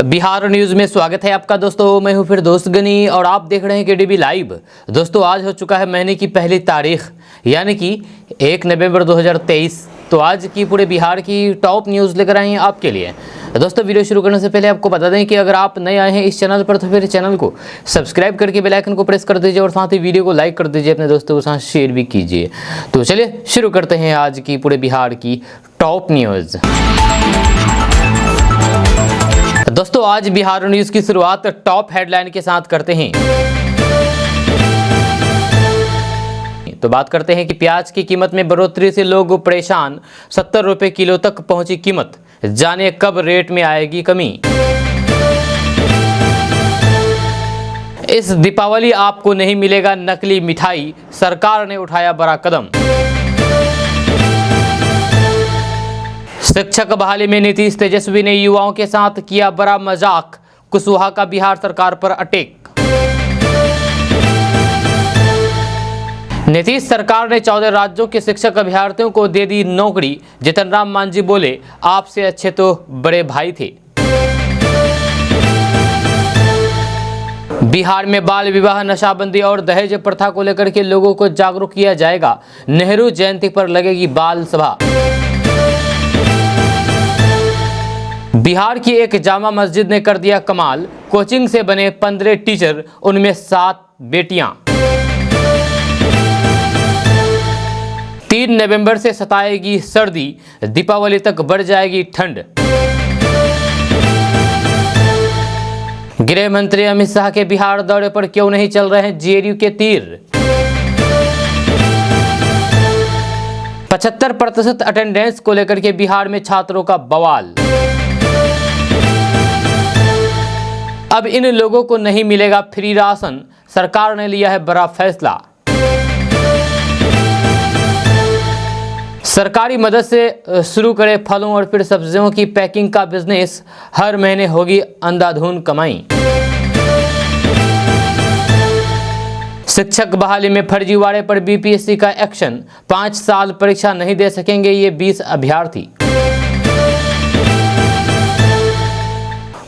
Bihar news में स्वागत है आपका दोस्तों। मैं हूं फिर दोस्त गनी और आप देख रहे हैं केडीबी लाइव। दोस्तों आज हो चुका है महीने की पहली तारीख यानी कि 1 नवंबर 2023। तो आज की पूरे बिहार की टॉप न्यूज़ लेकर आए हैं आपके लिए। दोस्तों वीडियो शुरू करने से पहले आपको बता दें कि अगर आप नए आए हैं इस चैनल पर तो फिर चैनल को सब्सक्राइब करके बेल आइकन को प्रेस कर दीजिए और साथ ही वीडियो को लाइक कर दीजिए, अपने दोस्तों के साथ शेयर भी कीजिए। तो चलिए शुरू करते हैं आज की पूरे बिहार की टॉप न्यूज़। दोस्तों आज बिहार न्यूज की शुरुआत टॉप हेडलाइन के साथ करते हैं। तो बात करते हैं कि प्याज की कीमत में बढ़ोतरी से लोग परेशान, 70 रुपए किलो तक पहुंची कीमत, जाने कब रेट में आएगी कमी। इस दीपावली आपको नहीं मिलेगा नकली मिठाई, सरकार ने उठाया बड़ा कदम। शिक्षक बहाली में नीतीश तेजस्वी ने युवाओं के साथ किया बड़ा मजाक, कुशवाहा का बिहार सरकार पर अटैक। नीतीश सरकार ने 14 राज्यों के शिक्षक अभ्यर्थियों को दे दी नौकरी, जितन राम मांझी बोले आपसे अच्छे तो बड़े भाई थे। बिहार में बाल विवाह, नशाबंदी और दहेज प्रथा को लेकर के लोगों को जागरूक किया जाएगा, नेहरू जयंती पर लगेगी बाल सभा। बिहार की एक जामा मस्जिद ने कर दिया कमाल, कोचिंग से बने 15 टीचर, उनमें 7 बेटियां। 3 नवंबर से सताएगी सर्दी, दीपावली तक बढ़ जाएगी ठंड। गृह मंत्री अमित शाह के बिहार दौरे पर क्यों नहीं चल रहे हैं जेडीयू के तीर। 75% अटेंडेंस को लेकर के बिहार में छात्रों का बवाल। अब इन लोगों को नहीं मिलेगा फ्री राशन, सरकार ने लिया है बड़ा फैसला। सरकारी मदद से शुरू करे फलों और फिर सब्जियों की पैकिंग का बिजनेस, हर महीने होगी अंधाधुंध कमाई। शिक्षक बहाली में फर्जीवाड़े पर बीपीएससी का एक्शन, 5 साल परीक्षा नहीं दे सकेंगे ये 20 अभ्यर्थी।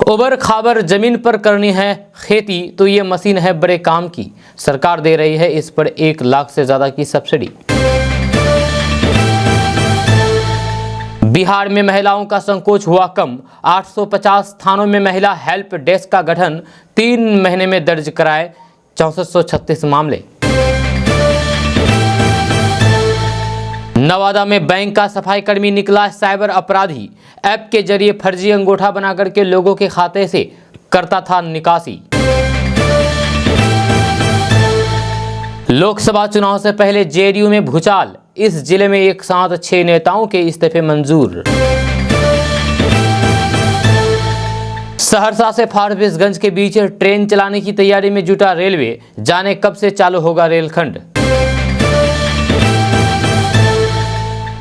उबर खाबर जमीन पर करनी है खेती तो ये मशीन है बड़े काम की, सरकार दे रही है इस पर 1 लाख से ज्यादा की सब्सिडी। बिहार में महिलाओं का संकोच हुआ कम, 850 थानों में महिला हेल्प डेस्क का गठन, 3 महीने में दर्ज कराए 6436 मामले। नवादा में बैंक का सफाई कर्मी निकला साइबर अपराधी, ऐप के जरिए फर्जी अंगूठा बनाकर के लोगों के खाते से करता था निकासी। लोकसभा चुनाव से पहले जेडीयू में भूचाल, इस जिले में एक साथ 6 नेताओं के इस्तीफे मंजूर। सहरसा से फारबिसगंज के बीच ट्रेन चलाने की तैयारी में जुटा रेलवे, जाने कब से चालू होगा रेलखंड।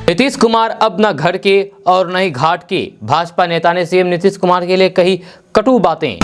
नीतीश कुमार अब न घर के और न ही घाट के, भाजपा नेता ने सीएम नीतीश कुमार के लिए कही कटु बातें।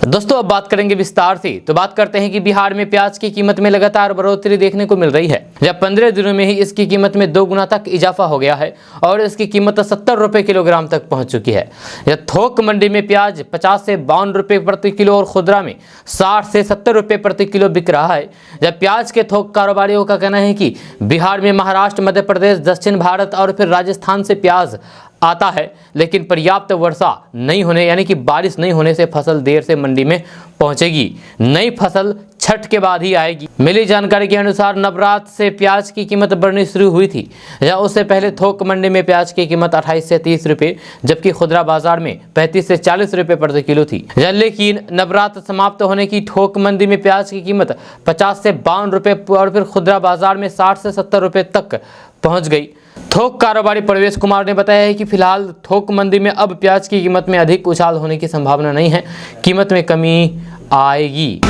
दोस्तों अब बात करेंगे विस्तार से। तो बात करते हैं कि बिहार में प्याज की कीमत में लगातार बढ़ोतरी देखने को मिल रही है, जब 15 दिनों में ही इसकी कीमत में 2 गुना तक इजाफा हो गया है और इसकी कीमत 70 रुपए किलोग्राम तक पहुंच चुकी है। जब थोक मंडी में प्याज 50 से 52 रुपए प्रति किलो और खुदरा में 60 से 70 रुपए प्रति किलो बिक रहा है। जब प्याज के थोक कारोबारियों का कहना है कि बिहार में महाराष्ट्र, मध्य प्रदेश, दक्षिण भारत और फिर राजस्थान से प्याज आता है, लेकिन पर्याप्त वर्षा नहीं होने यानी कि बारिश नहीं होने से फसल देर से मंडी में पहुंचेगी। नई फसल छठ के बाद ही आएगी। मिली जानकारी के अनुसार नवरात्र से प्याज की कीमत बढ़नी शुरू हुई थी, या उससे पहले थोक मंडी में प्याज की कीमत 28 से 30 रुपए जबकि खुदरा बाजार में 35 से 40 रुपए प्रति किलो थी। लेकिन नवरात्र समाप्त होने की थोक मंडी में प्याज की कीमत 50 से 52 रुपए और फिर खुदरा बाजार में 60 से 70 रुपए तक पहुंच गई। थोक कारोबारी प्रवेश कुमार ने बताया है कि फिलहाल थोक मंडी में अब प्याज की कीमत में अधिक उछाल होने की संभावना नहीं है, कीमत में कमी आएगी।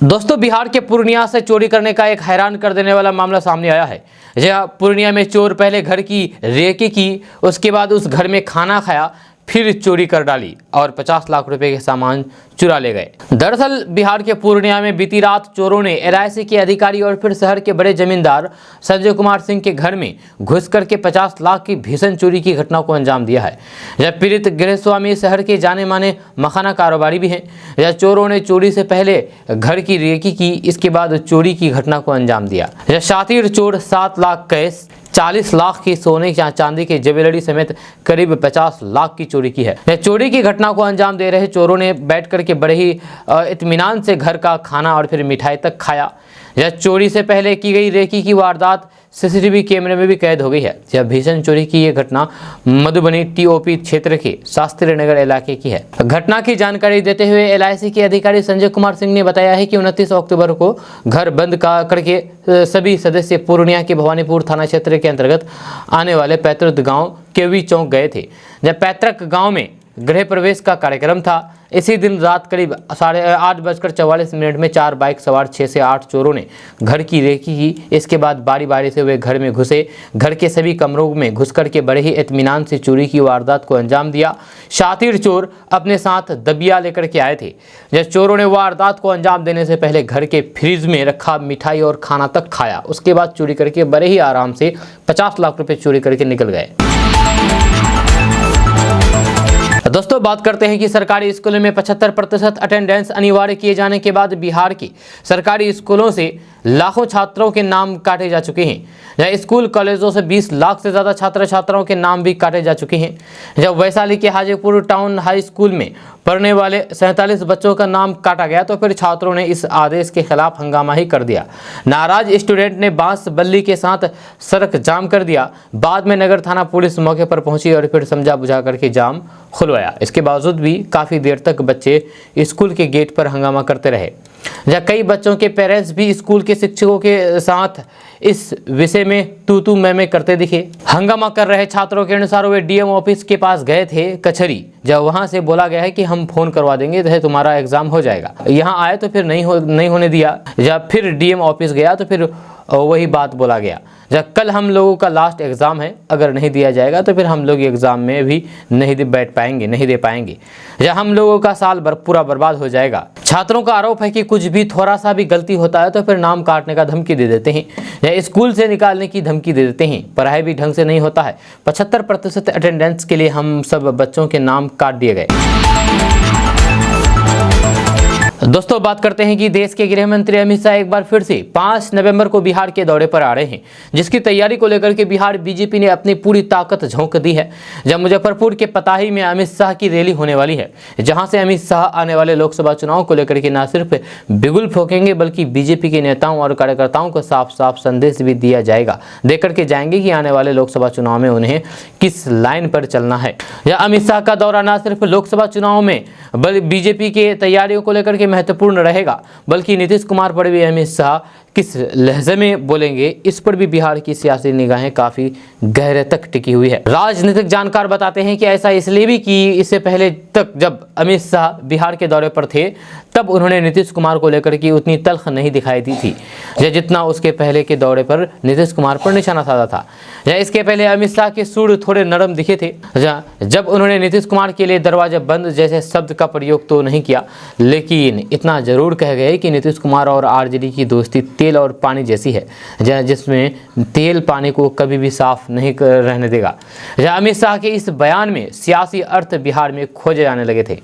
दोस्तों बिहार के पूर्णिया से चोरी करने का एक हैरान कर देने वाला मामला सामने आया है। जहां पूर्णिया में चोर पहले घर की रेकी की, उसके बाद उस घर में खाना खाया, फिर चोरी कर डाली और 50 लाख रुपए के सामान चुरा ले गए। दरअसल बिहार के पूर्णिया में बीती रात चोरों ने LIC के अधिकारी और फिर शहर के बड़े जमींदार संजय कुमार सिंह के घर में घुस करके 50 लाख की भीषण चोरी की घटना को अंजाम दिया है। जब पीड़ित गृहस्वामी शहर के जाने माने मखाना कारोबारी भी हैं। जब चोरों ने चोरी से पहले घर की रेकी की, इसके बाद चोरी की घटना को अंजाम दिया। यह शातिर चोर 7 लाख कैश, 40 लाख की सोने या चांदी की ज्वेलरी समेत करीब 50 लाख की चोरी की है। चोरी की घटना को अंजाम दे रहे चोरों ने बैठ करके बड़े ही इत्मीनान से घर का खाना और फिर मिठाई तक खाया। यह चोरी से पहले की गई रेकी की वारदात CCTV कैमरे में भी कैद हो गई है। यह भीषण चोरी की यह घटना मधुबनी TOP क्षेत्र के शास्त्री नगर इलाके की है। घटना की जानकारी देते हुए LIC के अधिकारी संजय कुमार सिंह ने बताया है कि 29 अक्टूबर को घर बंद करके सभी सदस्य पूर्णिया के भवानीपुर थाना क्षेत्र के अंतर्गत आने वाले पैतृक गांव केवी चौक गए थे। जब पैतृक गांव में गृह प्रवेश का कार्यक्रम था। इसी दिन रात करीब 8:44 में 4 बाइक सवार 6 से 8 चोरों ने घर की रेकी की। इसके बाद बारी बारी से वे घर में घुसे। घर के सभी कमरों में घुस करके बड़े ही इत्मीनान से चोरी की वारदात को अंजाम दिया। शातिर चोर अपने साथ दबिया लेकर के आए थे। जब चोरों ने वारदात को अंजाम देने से पहले घर के फ्रिज में रखा मिठाई और खाना तक खाया। उसके बाद चोरी करके बड़े ही आराम से 50 लाख रुपए चोरी करके निकल गए। दोस्तों बात करते हैं कि सरकारी स्कूलों में 75% अटेंडेंस अनिवार्य किए जाने के बाद बिहार की सरकारी स्कूलों से लाखों छात्रों के नाम काटे जा चुके हैं। जब स्कूल कॉलेजों से 20 लाख से ज़्यादा छात्र छात्राओं के नाम भी काटे जा चुके हैं। जब वैशाली के हाजीपुर टाउन हाई स्कूल में पढ़ने वाले 47 बच्चों का नाम काटा गया तो फिर छात्रों ने इस आदेश के खिलाफ हंगामा ही कर दिया। नाराज स्टूडेंट ने बांस बल्ली के साथ सड़क जाम कर दिया। बाद में नगर थाना पुलिस मौके पर पहुंची और फिर समझा बुझा करके जाम खुलवाया। इसके बावजूद भी काफ़ी देर तक बच्चे स्कूल के गेट पर हंगामा करते रहे। जहाँ कई बच्चों के पेरेंट्स भी स्कूल के शिक्षकों के साथ इस विषय में तू मैं करते दिखे। हंगामा कर रहे छात्रों के अनुसार वे DM ऑफिस के पास गए थे कचहरी। जब वहां से बोला गया है कि हम फोन करवा देंगे तो तुम्हारा एग्जाम हो जाएगा। यहाँ आए तो फिर नहीं होने दिया। जब फिर DM ऑफिस गया तो फिर वही बात बोला गया। जब कल हम लोगों का लास्ट एग्ज़ाम है, अगर नहीं दिया जाएगा तो फिर हम लोग एग्ज़ाम में भी नहीं दे पाएंगे। जब हम लोगों का साल पूरा बर्बाद हो जाएगा। छात्रों का आरोप है कि कुछ भी थोड़ा सा भी गलती होता है तो फिर नाम काटने का धमकी दे देते हैं या स्कूल से निकालने की धमकी दे देते हैं। पढ़ाई भी ढंग से नहीं होता है। 75% अटेंडेंस के लिए हम सब बच्चों के नाम काट दिए गए। दोस्तों बात करते हैं कि देश के गृह मंत्री अमित शाह एक बार फिर से 5 नवंबर को बिहार के दौरे पर आ रहे हैं, जिसकी तैयारी को लेकर के बिहार बीजेपी ने अपनी पूरी ताकत झोंक दी है। जब मुजफ्फरपुर के पताही में अमित शाह की रैली होने वाली है, जहां से अमित शाह आने वाले लोकसभा चुनाव को लेकर के न सिर्फ बिगुल फूकेंगे बल्कि बीजेपी के नेताओं और कार्यकर्ताओं को साफ साफ संदेश भी दिया जाएगा, दे करके जाएंगे कि आने वाले लोकसभा चुनाव में उन्हें किस लाइन पर चलना है। यह अमित शाह का दौरा न सिर्फ लोकसभा चुनाव में बीजेपी के तैयारियों को लेकर के महत्वपूर्ण रहेगा, बल्कि नीतीश कुमार पर भी अमित शाह किस लहजे में बोलेंगे, इस पर भी बिहार की सियासी निगाहें काफी गहरे तक टिकी हुई है। राजनीतिक जानकार बताते हैं कि ऐसा इसलिए भी कि इससे पहले तक जब अमित शाह बिहार के दौरे पर थे तब उन्होंने नीतीश कुमार को लेकर के उतनी तल्ख नहीं दिखाई दी थी जितना उसके पहले के दौरे पर नीतीश कुमार पर निशाना साधा था। या इसके पहले अमित शाह के सुर थोड़े नरम दिखे थे जब उन्होंने नीतीश कुमार के लिए दरवाजा बंद जैसे शब्द का प्रयोग तो नहीं किया, लेकिन इतना जरूर कह गए कि नीतीश कुमार और आरजेडी की दोस्ती तेल और पानी जैसी है, जिसमें तेल पानी को कभी भी साफ नहीं रहने देगा। अमित शाह के इस बयान में सियासी अर्थ बिहार में खोजे जाने लगे थे।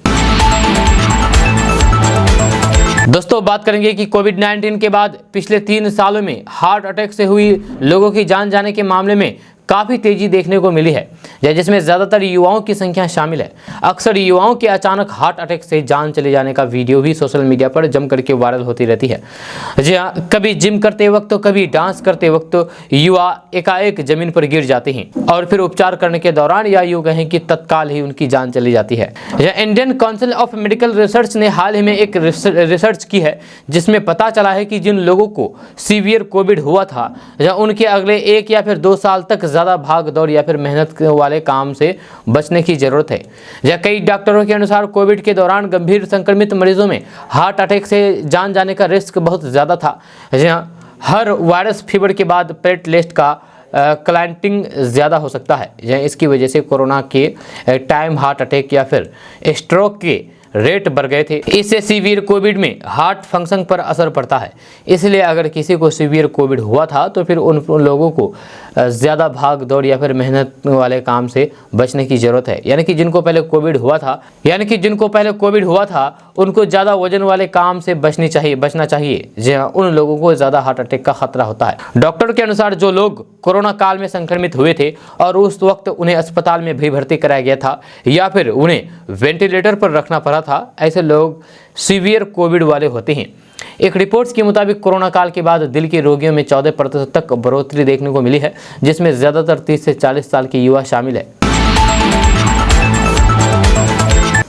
दोस्तों बात करेंगे कि कोविड-19 के बाद पिछले 3 सालों में हार्ट अटैक से हुई लोगों की जान जाने के मामले में काफ़ी तेजी देखने को मिली है, जिसमें ज़्यादातर युवाओं की संख्या शामिल है। अक्सर युवाओं के अचानक हार्ट अटैक से जान चले जाने का वीडियो भी सोशल मीडिया पर जम करके वायरल होती रहती है। जी हाँ, कभी जिम करते वक्त तो कभी डांस करते वक्त युवा एकाएक जमीन पर गिर जाते हैं और फिर उपचार करने के दौरान या यूँ कहें कि तत्काल ही उनकी जान चली जाती है। Indian council of medical research ने हाल ही में एक रिसर्च की है जिसमें पता चला है कि जिन लोगों को सीवियर कोविड हुआ था या उनके अगले 1 या फिर 2 साल तक ज़्यादा भाग दौड़ या फिर मेहनत वाले काम से बचने की जरूरत है। या कई डॉक्टरों के अनुसार कोविड के दौरान गंभीर संक्रमित मरीजों में हार्ट अटैक से जान जाने का रिस्क बहुत ज़्यादा था। हर वायरस फीवर के बाद प्लेटलेट का क्लाइंटिंग ज़्यादा हो सकता है। इसकी वजह से कोरोना के टाइम हार्ट अटैक या फिर स्ट्रोक के रेट बढ़ गए थे। इससे सीवियर कोविड में हार्ट फंक्शन पर असर पड़ता है। इसलिए अगर किसी को सीवियर कोविड हुआ था तो फिर उन लोगों को ज़्यादा भाग दौड़ या फिर मेहनत वाले काम से बचने की ज़रूरत है। यानी कि जिनको पहले कोविड हुआ था उनको ज़्यादा वजन वाले काम से बचना चाहिए। जी हाँ, उन लोगों को ज़्यादा हार्ट अटैक का खतरा होता है। डॉक्टर के अनुसार जो लोग कोरोना काल में संक्रमित हुए थे और उस वक्त उन्हें अस्पताल में भी भर्ती कराया गया था या फिर उन्हें वेंटिलेटर पर रखना पड़ा था, ऐसे लोग सीवियर कोविड वाले होते हैं। एक रिपोर्ट्स के मुताबिक कोरोना काल के बाद दिल के रोगियों में 14% तक बढ़ोतरी देखने को मिली है, जिसमें ज़्यादातर 30 से 40 साल के युवा शामिल है।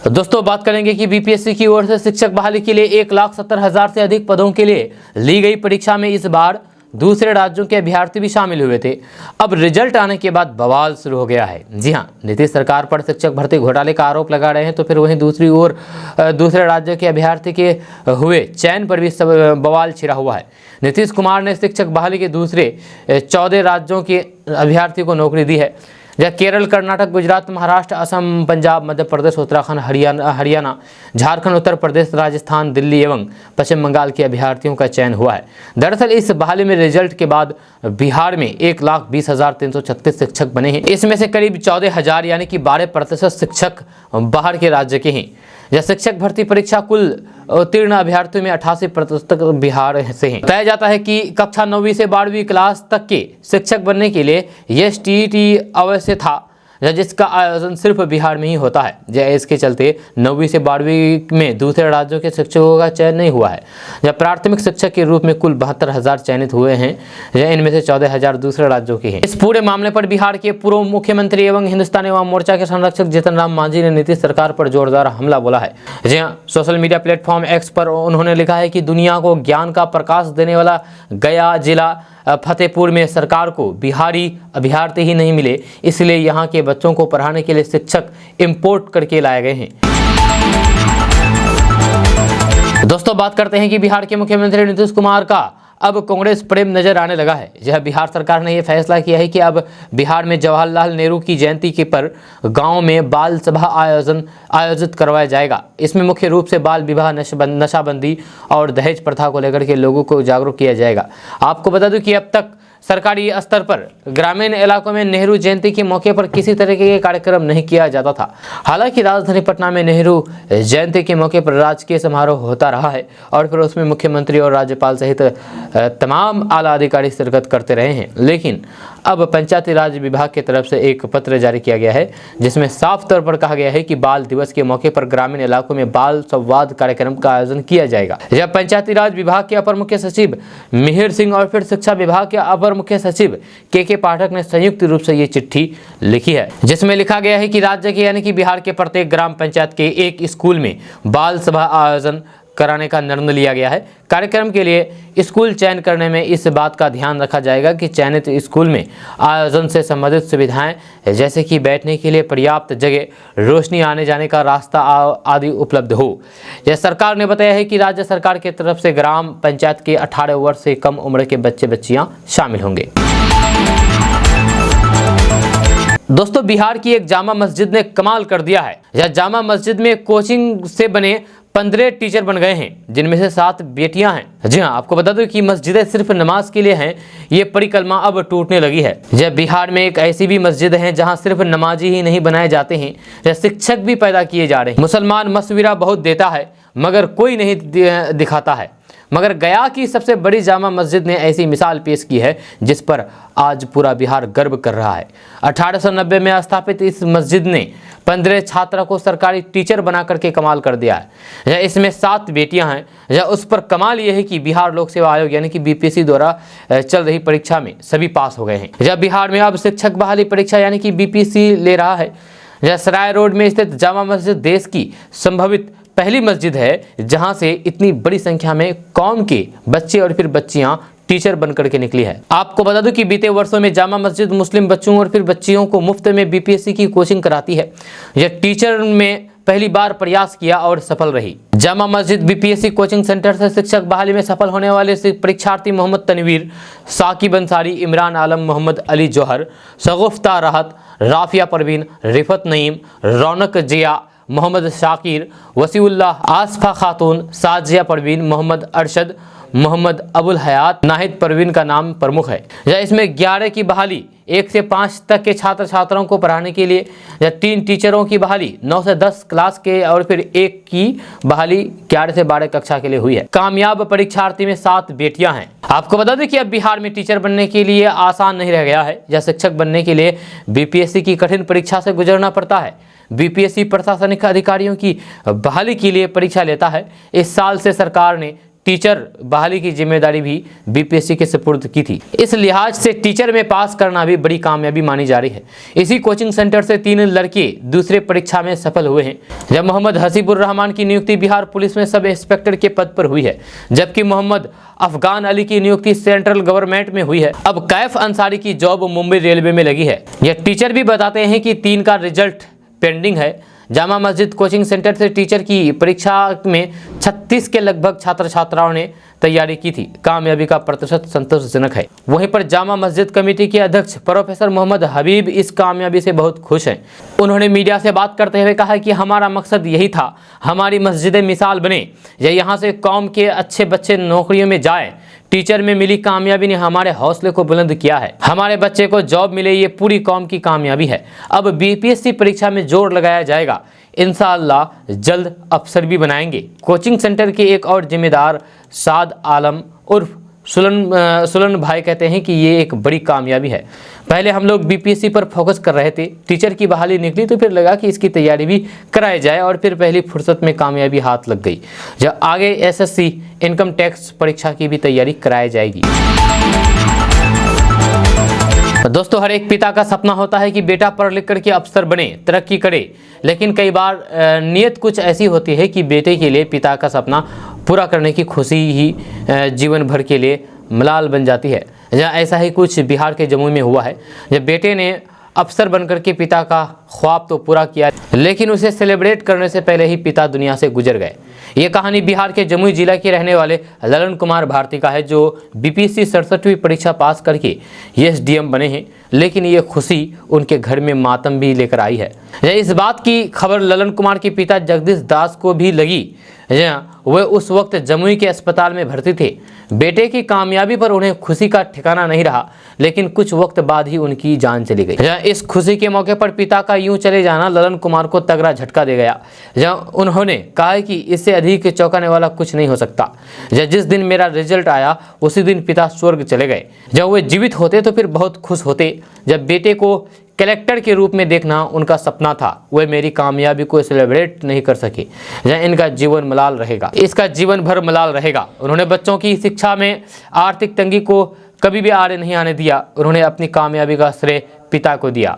तो दोस्तों बात करेंगे कि बीपीएससी की ओर से शिक्षक बहाली के लिए 1,70,000 से अधिक पदों के लिए ली गई परीक्षा में इस बार दूसरे राज्यों के अभ्यर्थी भी शामिल हुए थे। अब रिजल्ट आने के बाद बवाल शुरू हो गया है। जी हाँ, नीतीश सरकार पर शिक्षक भर्ती घोटाले का आरोप लगा रहे हैं, तो फिर वहीं दूसरी ओर दूसरे राज्यों के अभ्यर्थी के हुए चयन पर भी सब बवाल छिड़ा हुआ है। नीतीश कुमार ने शिक्षक बहाली के दूसरे 14 राज्यों के अभ्यर्थी को नौकरी दी है, जहाँ केरल, कर्नाटक, गुजरात, महाराष्ट्र, असम, पंजाब, मध्य प्रदेश, उत्तराखंड, हरियाणा, झारखंड, उत्तर प्रदेश, राजस्थान, दिल्ली एवं पश्चिम बंगाल के अभ्यर्थियों का चयन हुआ है। दरअसल इस बहाली में रिजल्ट के बाद बिहार में 1,20,336 शिक्षक बने हैं। इसमें से करीब 14,000 यानी कि 12% शिक्षक बाहर के राज्य के हैं। यह शिक्षक भर्ती परीक्षा कुल उत्तीर्ण अभ्यर्थियों में 88% बिहार से हैं। बताया जाता है कि कक्षा 9वीं से 12वीं क्लास तक के शिक्षक बनने के लिए एसटीईटी अवश्य था, जिसका आयोजन सिर्फ बिहार में ही होता है। इसके चलते 9वीं से 12वीं में दूसरे राज्यों के शिक्षकों का चयन नहीं हुआ है। जब प्राथमिक शिक्षक के रूप में कुल 72,000 चयनित हुए हैं, इनमें से 14,000 दूसरे राज्यों के हैं। इस पूरे मामले पर बिहार के पूर्व मुख्यमंत्री एवं हिंदुस्तानी अवाम मोर्चा के संरक्षक जीतन राम मांझी ने नीतीश सरकार पर जोरदार हमला बोला है। जी हाँ, सोशल मीडिया प्लेटफॉर्म एक्स पर उन्होंने लिखा है कि दुनिया को ज्ञान का प्रकाश देने वाला गया जिला फतेहपुर में सरकार को बिहारी अभ्यर्थी ही नहीं मिले, इसलिए यहाँ के बच्चों को पढ़ाने के लिए शिक्षक इंपोर्ट करके लाए गए हैं। दोस्तों बात करते हैं कि बिहार के मुख्यमंत्री नीतीश कुमार का अब कांग्रेस प्रेम नजर आने लगा है। यह बिहार सरकार ने यह फैसला किया है कि अब बिहार में जवाहरलाल नेहरू की जयंती के पर गांव में बाल सभा आयोजित करवाया जाएगा। इसमें मुख्य रूप से बाल विवाह, नशाबंदी और दहेज प्रथा को लेकर के लोगों को जागरूक किया जाएगा। आपको बता दूं कि अब तक सरकारी स्तर पर ग्रामीण इलाकों में नेहरू जयंती के मौके पर किसी तरह के कार्यक्रम नहीं किया जाता था। हालांकि राजधानी पटना में नेहरू जयंती के मौके पर राजकीय समारोह होता रहा है और फिर उसमें मुख्यमंत्री और राज्यपाल सहित तमाम आला अधिकारी शिरकत करते रहे हैं। लेकिन अब पंचायती राज विभाग की तरफ से एक पत्र जारी किया गया है, जिसमें साफ तौर पर कहा गया है कि बाल दिवस के मौके पर ग्रामीण इलाकों में बाल संवाद कार्यक्रम का आयोजन किया जाएगा। जब पंचायती राज विभाग के अपर मुख्य सचिव मिहिर सिंह और फिर शिक्षा विभाग के अपर मुख्य सचिव के पाठक ने संयुक्त रूप से ये चिट्ठी लिखी है, जिसमें लिखा गया है कि राज्य के यानी कि बिहार के प्रत्येक ग्राम पंचायत के एक स्कूल में बाल सभा आयोजन कराने का निर्णय लिया गया है। कार्यक्रम के लिए स्कूल चयन करने में इस बात का ध्यान रखा जाएगा कि चयनित स्कूल में आयोजन से संबंधित सुविधाएं जैसे कि बैठने के लिए पर्याप्त जगह, रोशनी, आने जाने का रास्ता आदि उपलब्ध हो। यह सरकार ने बताया है कि राज्य सरकार की तरफ से ग्राम पंचायत के 18 वर्ष से कम उम्र के बच्चे बच्चियां शामिल होंगे। दोस्तों बिहार की एक जामा मस्जिद ने कमाल कर दिया है। यह जामा मस्जिद में कोचिंग से बने 15 टीचर बन गए हैं, जिनमें से 7 बेटियां हैं। जी हाँ, आपको बता दूं कि मस्जिदें सिर्फ नमाज के लिए हैं, ये परिक्रमा अब टूटने लगी है। जब बिहार में एक ऐसी भी मस्जिद है जहां सिर्फ नमाजी ही नहीं बनाए जाते हैं, जहाँ शिक्षक भी पैदा किए जा रहे हैं। मुसलमान मशविरा बहुत देता है मगर कोई नहीं दिखाता है, मगर गया की सबसे बड़ी जामा मस्जिद ने ऐसी मिसाल पेश की है जिस पर आज पूरा बिहार गर्व कर रहा है। 1890 में स्थापित इस मस्जिद ने 15 छात्रों को सरकारी टीचर बना करके कमाल कर दिया है। इसमें 7 बेटियां हैं। या उस पर कमाल यह है कि बिहार लोक सेवा आयोग यानी कि बीपीएससी द्वारा चल रही परीक्षा में सभी पास हो गए हैं। जब बिहार में अब शिक्षक बहाली परीक्षा यानी कि बीपीएससी ले रहा है। यह सराय रोड में स्थित जामा मस्जिद देश की संभावित पहली मस्जिद है जहां से इतनी बड़ी संख्या में कौम के बच्चे और फिर बच्चियां टीचर बनकर के निकली है। आपको बता दूं कि बीते वर्षों में जामा मस्जिद मुस्लिम बच्चों और फिर बच्चियों को मुफ्त में बीपीएससी की कोचिंग कराती है। यह टीचर में पहली बार प्रयास किया और सफल रही। Jama Masjid BPSC coaching centre से शिक्षक बहाली में सफल होने वाले परीक्षार्थी मोहम्मद तनवीर, साकिब अंसारी, इमरान आलम, मोहम्मद अली जौहर, शगुफ्ता राहत, राफिया परवीन, रिफत नईम, रौनक जिया, मोहम्मद शाकिर, वसीउल्लाह, आसफा खातून, साजिया परवीन, मोहम्मद अरशद, मोहम्मद अबुल हयात, नाहिद परवीन का नाम प्रमुख है। या इसमें 11 की बहाली 1 से 5 तक के छात्र छात्राओं को पढ़ाने के लिए, या 3 टीचरों की बहाली 9 से 10 क्लास के, और फिर 1 की बहाली 11 से 12 कक्षा के लिए हुई है। कामयाब परीक्षार्थी में 7 बेटियां हैं। आपको बता दें कि अब बिहार में टीचर बनने के लिए आसान नहीं रह गया है। या शिक्षक बनने के लिए बीपीएससी की कठिन परीक्षा से गुजरना पड़ता है। बीपीएससी प्रशासनिक अधिकारियों की बहाली के लिए परीक्षा लेता है। इस साल से सरकार ने टीचर बहाली की जिम्मेदारी भी बीपीएससी के सुपुर्द की थी। इस लिहाज से टीचर में पास करना भी बड़ी कामयाबी मानी जा रही है। इसी कोचिंग सेंटर से 3 लड़के दूसरे परीक्षा में सफल हुए हैं। जब मोहम्मद हसीबुर रहमान की नियुक्ति बिहार पुलिस में सब इंस्पेक्टर के पद पर हुई है, जबकि मोहम्मद अफगान अली की नियुक्ति सेंट्रल गवर्नमेंट में हुई है। अब कैफ अंसारी की जॉब मुंबई रेलवे में लगी है। यह टीचर भी बताते हैं कि 3 का रिजल्ट पेंडिंग है। जामा मस्जिद कोचिंग सेंटर से टीचर की परीक्षा में 36 के लगभग छात्र छात्राओं ने तैयारी की थी। कामयाबी का प्रतिशत संतोषजनक है। वहीं पर जामा मस्जिद कमेटी के अध्यक्ष प्रोफेसर मोहम्मद हबीब इस कामयाबी से बहुत खुश हैं। उन्होंने मीडिया से बात करते हुए कहा कि हमारा मकसद यही था, हमारी मस्जिदें मिसाल बने या यहाँ से कौम के अच्छे बच्चे नौकरियों में जाए। टीचर में मिली कामयाबी ने हमारे हौसले को बुलंद किया है। हमारे बच्चे को जॉब मिले, ये पूरी कौम की कामयाबी है। अब बीपीएससी परीक्षा में जोर लगाया जाएगा। इंशाअल्लाह जल्द अफसर भी बनाएंगे। कोचिंग सेंटर के एक और जिम्मेदार साद आलम उर्फ सुलन भाई कहते हैं कि ये एक बड़ी कामयाबी है। पहले हम लोग बीपीएससी पर फोकस कर रहे थे, टीचर की बहाली निकली तो फिर लगा कि इसकी तैयारी भी कराई जाए, और फिर पहली फुर्सत में कामयाबी हाथ लग गई। जब आगे एसएससी इनकम टैक्स परीक्षा की भी तैयारी कराई जाएगी। दोस्तों, हर एक पिता का सपना होता है कि बेटा पढ़ लिख करके अफसर बने, तरक्की करे, लेकिन कई बार नीयत कुछ ऐसी होती है कि बेटे के लिए पिता का सपना पूरा करने की खुशी ही जीवन भर के लिए मलाल बन जाती है। जहाँ ऐसा ही कुछ बिहार के जमुई में हुआ है, जब बेटे ने अफसर बनकर के पिता का ख्वाब तो पूरा किया, लेकिन उसे सेलिब्रेट करने से पहले ही पिता दुनिया से गुजर गए। ये कहानी बिहार के जमुई जिला के रहने वाले ललन कुमार भारती का है, जो बीपीएससी 67वीं परीक्षा पास करके एसडीएम बने हैं, लेकिन ये खुशी उनके घर में मातम भी लेकर आई है। इस बात की खबर ललन कुमार के पिता जगदीश दास को भी लगी। वे उस वक्त जमुई के अस्पताल में भर्ती थे। बेटे की कामयाबी पर उन्हें खुशी का ठिकाना नहीं रहा, लेकिन कुछ वक्त बाद ही उनकी जान चली गई। इस खुशी के मौके पर पिता का यूं चले जाना ललन कुमार को तगड़ा झटका दे गया। उन्होंने कहा कि इससे अधिक चौंकाने वाला कुछ नहीं हो सकता। जिस दिन मेरा रिजल्ट आया उसी दिन पिता स्वर्ग चले गए। जब वे जीवित होते तो फिर बहुत खुश होते। जब बेटे को कलेक्टर के रूप में देखना उनका सपना था, वे मेरी कामयाबी को सेलिब्रेट नहीं कर सके। इनका जीवन मलाल रहेगा, इसका जीवन भर मलाल रहेगा। उन्होंने बच्चों की शिक्षा में आर्थिक तंगी को कभी भी आड़े नहीं आने दिया। उन्होंने अपनी कामयाबी का श्रेय पिता को दिया।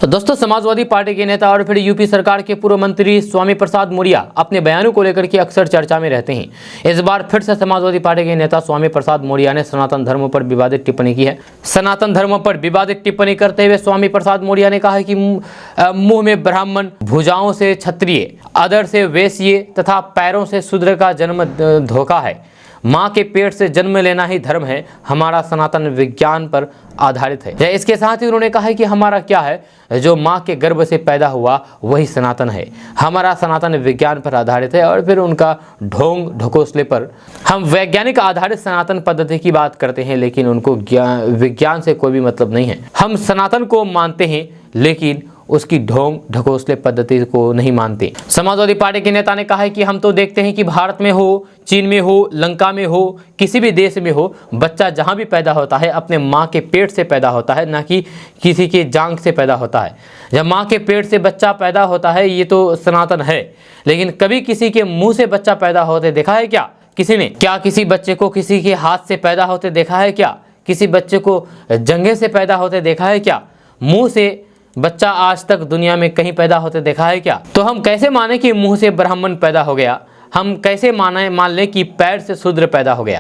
तो दोस्तों, समाजवादी पार्टी के नेता और फिर यूपी सरकार के पूर्व मंत्री स्वामी प्रसाद मौर्य अपने बयानों को लेकर के अक्सर चर्चा में रहते हैं। इस बार फिर से समाजवादी पार्टी के नेता स्वामी प्रसाद मौर्य ने सनातन धर्म पर विवादित टिप्पणी की है। सनातन धर्म पर विवादित टिप्पणी करते हुए स्वामी प्रसाद मौर्य ने कहा है कि मुंह में ब्राह्मण, भुजाओं से क्षत्रिय, अधर से वैश्य तथा पैरों से शूद्र का जन्म धोखा है। माँ के पेट से जन्म लेना ही धर्म है। हमारा सनातन विज्ञान पर आधारित है। इसके साथ ही उन्होंने कहा है कि हमारा क्या है, जो माँ के गर्भ से पैदा हुआ वही सनातन है। हमारा सनातन विज्ञान पर आधारित है। और फिर उनका ढोंग ढकोसले पर हम वैज्ञानिक आधारित सनातन पद्धति की बात करते हैं, लेकिन उनको विज्ञान से कोई भी मतलब नहीं है। हम सनातन को मानते हैं, लेकिन उसकी ढोंग ढकोसले पद्धति को नहीं मानते। समाजवादी पार्टी के नेता ने कहा है कि हम तो देखते हैं कि भारत में हो, चीन में हो, लंका में हो, किसी भी देश में हो, बच्चा जहां भी पैदा होता है अपने माँ के पेट से पैदा होता है, ना कि किसी के जांघ से पैदा होता है। जब माँ के पेट से बच्चा पैदा होता है ये तो सनातन है, लेकिन कभी किसी के मुँह से बच्चा पैदा होते देखा है क्या किसी ने? क्या किसी बच्चे को किसी के हाथ से पैदा होते देखा है क्या? किसी बच्चे को जंघे से पैदा होते देखा है क्या? मुँह से बच्चा आज तक दुनिया में कहीं पैदा होते देखा है क्या? तो हम कैसे माने कि मुंह से ब्राह्मण पैदा हो गया? हम कैसे मान लें कि पैर से शूद्र पैदा हो गया?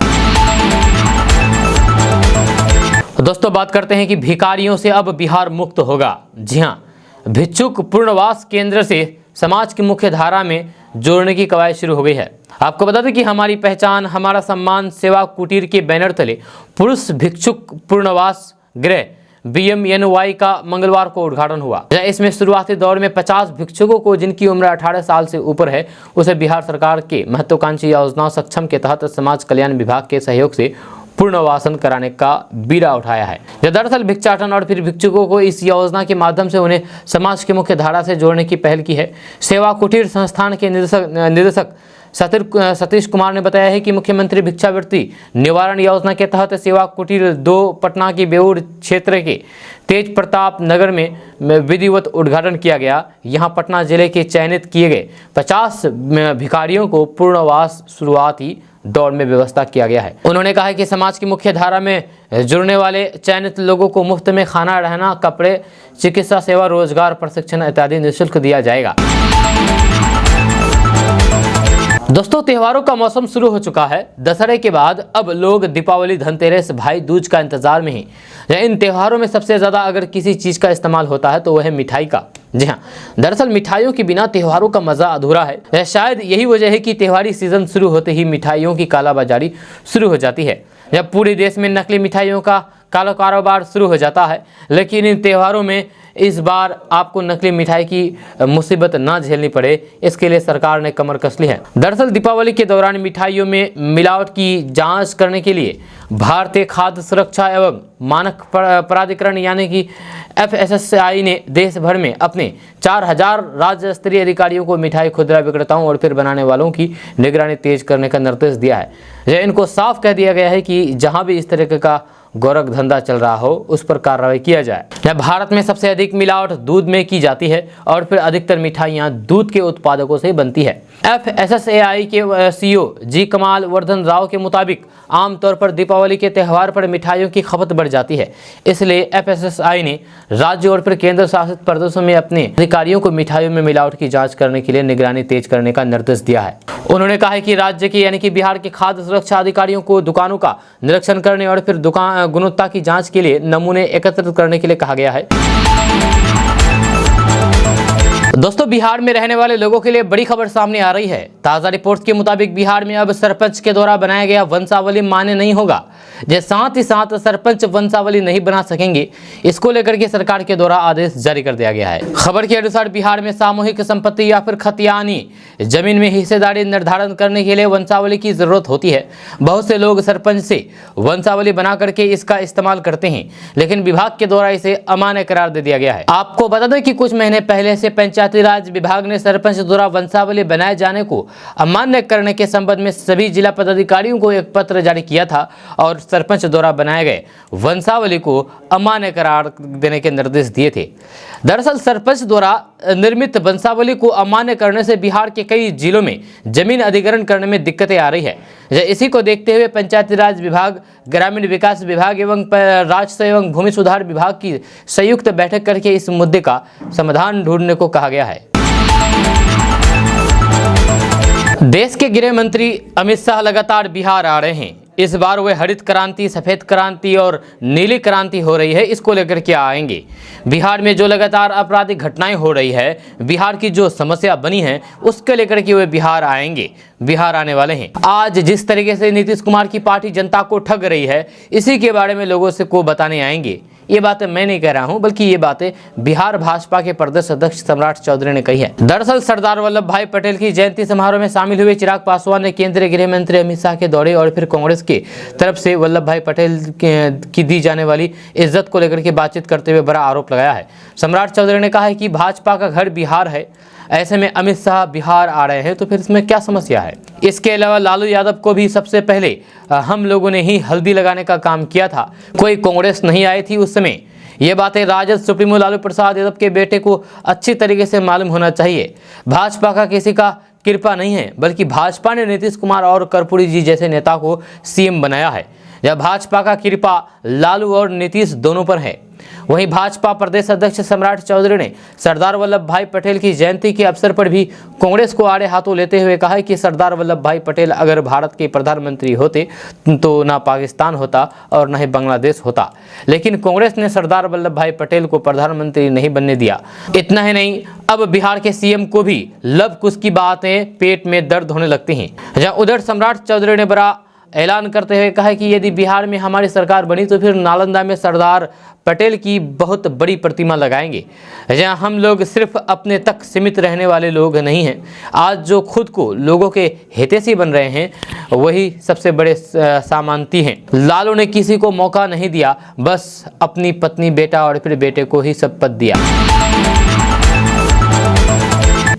दोस्तों, बात करते हैं कि भिखारियों से अब बिहार मुक्त होगा। जी हाँ, भिक्षुक पुनर्वास केंद्र से समाज की मुख्य धारा में जोड़ने की कवायद शुरू हो गई है। आपको बता दें कि हमारी पहचान हमारा सम्मान सेवा कुटीर के बैनर तले पुरुष भिक्षुक पुनर्वास गृह BMNY का मंगलवार को उद्घाटन हुआ। इसमें शुरुआती दौर में 50 भिक्षुकों को जिनकी उम्र 18 साल से ऊपर है उसे बिहार सरकार के महत्वाकांक्षी योजना सक्षम के तहत समाज कल्याण विभाग के सहयोग से पुनर्वासन कराने का बीड़ा उठाया है। दरअसल भिक्षाटन और फिर भिक्षुकों को इस योजना के माध्यम से उन्हें समाज की मुख्य धारा से जोड़ने की पहल की है। सेवा कुटीर संस्थान के निदेशक सतीश कुमार ने बताया है कि मुख्यमंत्री भिक्षावृत्ति निवारण योजना के तहत सेवा कुटीर 2 पटना की बेउर क्षेत्र के तेज प्रताप नगर में विधिवत उद्घाटन किया गया। यहां पटना जिले के चयनित किए गए 50 भिखारियों को पूर्णवास शुरुआती दौर में व्यवस्था किया गया है। उन्होंने कहा कि समाज की मुख्य धारा में जुड़ने वाले चयनित लोगों को मुफ्त में खाना, रहना, कपड़े, चिकित्सा सेवा, रोजगार प्रशिक्षण इत्यादि निःशुल्क दिया जाएगा। दोस्तों, त्योहारों का मौसम शुरू हो चुका है। दशहरे के बाद अब लोग दीपावली, धनतेरस, भाई दूज का इंतजार में ही। इन त्योहारों में सबसे ज़्यादा अगर किसी चीज़ का इस्तेमाल होता है तो वह है मिठाई का। जी हाँ, दरअसल मिठाइयों के बिना त्योहारों का मज़ा अधूरा है। शायद यही वजह है कि त्योहारी सीजन शुरू होते ही मिठाइयों की कालाबाजारी शुरू हो जाती है। जब पूरे देश में नकली मिठाइयों का काला कारोबार शुरू हो जाता है, लेकिन इन त्योहारों में इस बार आपको नकली मिठाई की मुसीबत ना झेलनी पड़े, इसके लिए सरकार ने कमर कस ली है। दरअसल दीपावली के दौरान मिठाइयों में मिलावट की जांच करने के लिए भारतीय खाद्य सुरक्षा एवं मानक प्राधिकरण यानी कि FSSAI ने देश भर में अपने 4000 राज्य स्तरीय अधिकारियों को मिठाई खुदरा विक्रेताओं और फिर बनाने वालों की निगरानी तेज करने का निर्देश दिया है। इनको साफ कह दिया गया है कि जहां भी इस तरह का गोरख धंधा चल रहा हो उस पर कार्रवाई किया जाए। भारत में सबसे अधिक मिलावट दूध में की जाती है और फिर अधिकतर मिठाइयां दूध के उत्पादकों से बनती है। FSSAI के CEO जी कमाल वर्धन राव के मुताबिक आमतौर पर दीपावली के त्यौहार पर मिठाइयों की खपत बढ़ जाती है। इसलिए FSSAI ने राज्य और फिर केंद्र शासित प्रदेशों में अपने अधिकारियों को मिठाइयों में मिलावट की जांच करने के लिए निगरानी तेज करने का निर्देश दिया है। उन्होंने कहा है कि राज्य के यानी कि बिहार के खाद्य सुरक्षा अधिकारियों को दुकानों का निरीक्षण करने और फिर गुणवत्ता की जांच के लिए नमूने एकत्रित करने के लिए कहा गया है। दोस्तों, बिहार में रहने वाले लोगों के लिए बड़ी खबर सामने आ रही है। ताज़ा रिपोर्ट्स के मुताबिक बिहार में अब सरपंच के द्वारा बनाया गया वंशावली मान्य नहीं होगा। साथ ही साथ सरपंच वंशावली नहीं बना सकेंगे। इसको लेकर के सरकार के द्वारा आदेश जारी कर दिया गया है। खबर के अनुसार बिहार में सामूहिक संपत्ति या फिर खतियानी जमीन में हिस्सेदारी निर्धारण करने के लिए वंशावली की जरूरत होती है। बहुत से लोग सरपंच से वंशावली बना करके इसका इस्तेमाल करते हैं, लेकिन विभाग के द्वारा इसे अमान्य करार दे दिया गया है। आपको बता दें कि कुछ महीने पहले से पंचायती राज विभाग ने सरपंच द्वारा वंशावली बनाए जाने को अमान्य करने के संबंध में सभी जिला पदाधिकारियों को एक पत्र जारी किया था और सरपंच द्वारा बनाए गए वंशावली को अमान्य करार देने के निर्देश दिए थे। दरअसल सरपंच द्वारा निर्मित वंशावली को अमान्य करने से बिहार के कई जिलों में जमीन अधिग्रहण करने में दिक्कतें आ रही है। इसी को देखते हुए पंचायती राज विभाग, ग्रामीण विकास विभाग एवं राजस्व एवं भूमि सुधार विभाग की संयुक्त बैठक करके इस मुद्दे का समाधान ढूंढने को कहा गया है। देश के गृह मंत्री अमित शाह लगातार बिहार आ रहे हैं। इस बार वे हरित क्रांति, सफेद क्रांति और नीली क्रांति हो रही है, इसको लेकर के आएंगे। बिहार में जो लगातार आपराधिक घटनाएं हो रही है, बिहार की जो समस्या बनी है, उसके लेकर के वे बिहार आएंगे, बिहार आने वाले हैं। आज जिस तरीके से नीतीश कुमार की पार्टी जनता को ठग रही है, इसी के बारे में लोगों से को बताने आएंगे। ये बातें मैं नहीं कह रहा हूं, बल्कि ये बातें बिहार भाजपा के प्रदेश अध्यक्ष सम्राट चौधरी ने कही है। दरअसल सरदार वल्लभ भाई पटेल की जयंती समारोह में शामिल हुए चिराग पासवान ने केंद्रीय गृह मंत्री अमित शाह के दौरे और फिर कांग्रेस की तरफ से वल्लभ भाई पटेल की दी जाने वाली इज्जत को लेकर के बातचीत करते हुए बड़ा आरोप लगाया है। सम्राट चौधरी ने कहा है कि भाजपा का घर बिहार है, ऐसे में अमित शाह बिहार आ रहे हैं तो फिर इसमें क्या समस्या है। इसके अलावा लालू यादव को भी सबसे पहले हम लोगों ने ही हल्दी लगाने का काम किया था, कोई कांग्रेस नहीं आई थी उस समय। ये बातें राजद सुप्रीमो लालू प्रसाद यादव के बेटे को अच्छी तरीके से मालूम होना चाहिए। भाजपा का किसी का कृपा नहीं है, बल्कि भाजपा ने नीतीश कुमार और कर्पूरी जी जैसे नेता को सीएम बनाया है। जब भाजपा का कृपा लालू और नीतीश दोनों पर है। वहीं भाजपा प्रदेश अध्यक्ष सम्राट चौधरी ने सरदार वल्लभ भाई पटेल की जयंती के अवसर पर भी कांग्रेस को आड़े हाथों लेते हुए कहा कि सरदार वल्लभ भाई पटेल अगर भारत के प्रधानमंत्री होते तो ना पाकिस्तान होता और न ही बांग्लादेश होता, लेकिन कांग्रेस ने सरदार वल्लभ भाई पटेल को प्रधानमंत्री नहीं बनने दिया। इतना ही नहीं, अब बिहार के सीएम को भी लव कुश की बातें पेट में दर्द होने लगती हैं। जहां उधर सम्राट चौधरी ने बड़ा ऐलान करते हुए कहा कि यदि बिहार में हमारी सरकार बनी तो फिर नालंदा में सरदार पटेल की बहुत बड़ी प्रतिमा लगाएंगे। जहां हम लोग सिर्फ अपने तक सीमित रहने वाले लोग नहीं हैं, आज जो खुद को लोगों के हितैषी बन रहे हैं वही सबसे बड़े सामंती हैं। लालू ने किसी को मौका नहीं दिया, बस अपनी पत्नी, बेटा और फिर बेटे को ही शपथ दिया।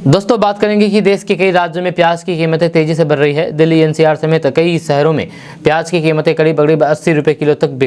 दोस्तों बात करेंगे कि देश के कई राज्यों में प्याज की कीमतें तेजी से बढ़ रही है। दिल्ली एनसीआर समेत कई शहरों में प्याज की कीमतें करीब 80 रुपये किलो तक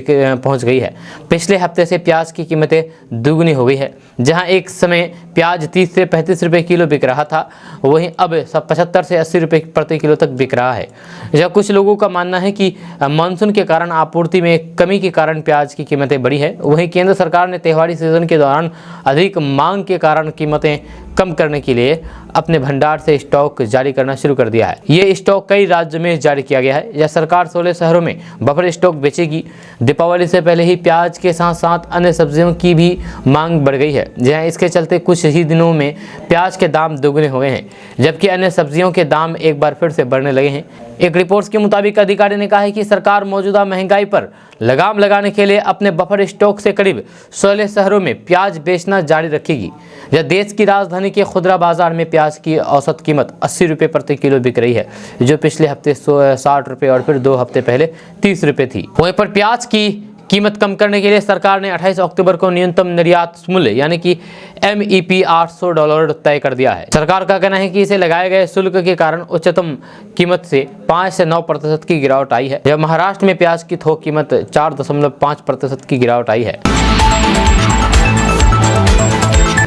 पहुंच गई है। पिछले हफ्ते से प्याज की कीमतें दुगनी हो गई है। जहां एक समय प्याज 30 से 35 रुपये किलो बिक रहा था, वहीं अब 75 से 80 रुपये प्रति किलो तक बिक रहा है। जहाँ कुछ लोगों का मानना है कि मानसून के कारण आपूर्ति में कमी के कारण प्याज की कीमतें बढ़ी है। वहीं केंद्र सरकार ने त्योहारी सीजन के दौरान अधिक मांग के कारण कीमतें कम करने के लिए अपने भंडार से स्टॉक जारी करना शुरू कर दिया है। ये स्टॉक कई राज्यों में जारी किया गया है। यह सरकार 16 शहरों में बफर स्टॉक बेचेगी। दीपावली से पहले ही प्याज के साथ साथ अन्य सब्जियों की भी मांग बढ़ गई है, जहां इसके चलते कुछ ही दिनों में प्याज के दाम दोगुने हो गए हैं, जबकि अन्य सब्जियों के दाम एक बार फिर से बढ़ने लगे हैं। एक रिपोर्ट के मुताबिक अधिकारी ने कहा है कि सरकार मौजूदा महंगाई पर लगाम लगाने के लिए अपने बफर स्टॉक से करीब 16 शहरों में प्याज बेचना जारी रखेगी। यह देश की राजधानी के खुदरा बाजार में प्याज की औसत कीमत 80 रुपये प्रति किलो बिक रही है, जो पिछले हफ्ते 60 रुपये और फिर 2 हफ्ते पहले 30 रुपये थी। वहीं पर प्याज की कीमत कम करने के लिए सरकार ने 28 अक्टूबर को न्यूनतम निर्यात मूल्य यानी कि MEP $800 तय कर दिया है। सरकार का कहना है कि इसे लगाए गए शुल्क के कारण उच्चतम कीमत से 5 से 9% की गिरावट आई है। जब महाराष्ट्र में प्याज की थोक कीमत 4.5% की गिरावट आई है।